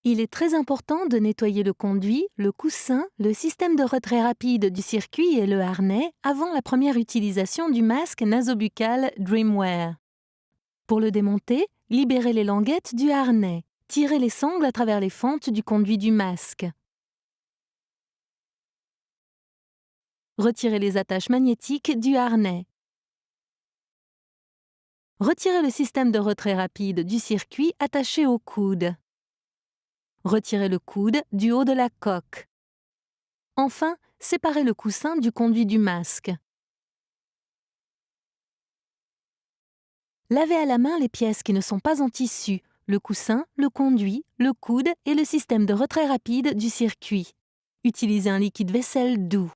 Il est très important de nettoyer le conduit, le coussin, le système de retrait rapide du circuit et le harnais avant la première utilisation du masque nasobuccal DreamWear. Pour le démonter, libérez les languettes du harnais. Tirez les sangles à travers les fentes du conduit du masque. Retirez les attaches magnétiques du harnais. Retirez le système de retrait rapide du circuit attaché au coude. Retirez le coude du haut de la coque. Enfin, séparez le coussin du conduit du masque. Lavez à la main les pièces qui ne sont pas en tissu, le coussin, le conduit, le coude et le système de retrait rapide du circuit. Utilisez un liquide vaisselle doux.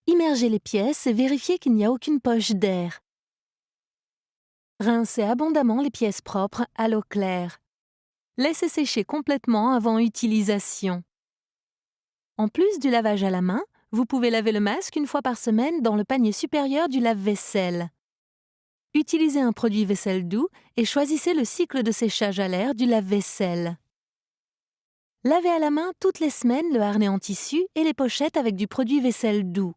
Immergez les pièces et vérifiez qu'il n'y a aucune poche d'air. Rincez abondamment les pièces propres à l'eau claire. Laissez sécher complètement avant utilisation. En plus du lavage à la main, vous pouvez laver le masque une fois par semaine dans le panier supérieur du lave-vaisselle. Utilisez un produit vaisselle doux et choisissez le cycle de séchage à l'air du lave-vaisselle. Lavez à la main toutes les semaines le harnais en tissu et les pochettes avec du produit vaisselle doux.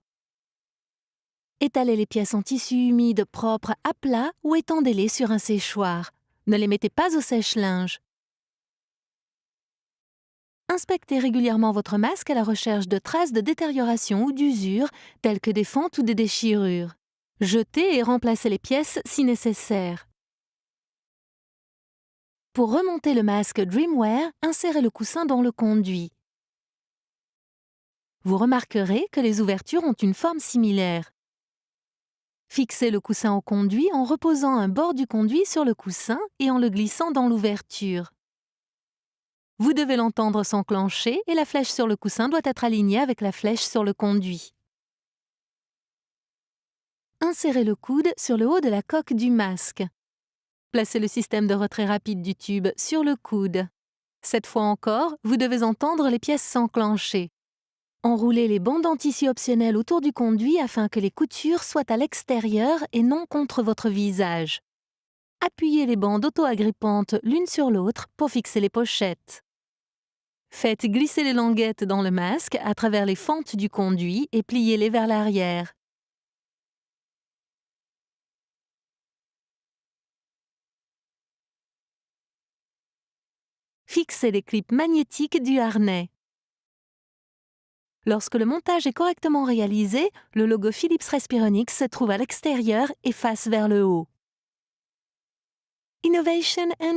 Étalez les pièces en tissu humide propre à plat ou étendez-les sur un séchoir. Ne les mettez pas au sèche-linge. Inspectez régulièrement votre masque à la recherche de traces de détérioration ou d'usure, telles que des fentes ou des déchirures. Jetez et remplacez les pièces si nécessaire. Pour remonter le masque DreamWear, insérez le coussin dans le conduit. Vous remarquerez que les ouvertures ont une forme similaire. Fixez le coussin au conduit en reposant un bord du conduit sur le coussin et en le glissant dans l'ouverture. Vous devez l'entendre s'enclencher et la flèche sur le coussin doit être alignée avec la flèche sur le conduit. Insérez le coude sur le haut de la coque du masque. Placez le système de retrait rapide du tube sur le coude. Cette fois encore, vous devez entendre les pièces s'enclencher. Enroulez les bandes en tissu optionnel autour du conduit afin que les coutures soient à l'extérieur et non contre votre visage. Appuyez les bandes auto-agrippantes l'une sur l'autre pour fixer les pochettes. Faites glisser les languettes dans le masque à travers les fentes du conduit et pliez-les vers l'arrière. Fixez les clips magnétiques du harnais. Lorsque le montage est correctement réalisé, le logo Philips Respironics se trouve à l'extérieur et face vers le haut. Innovation and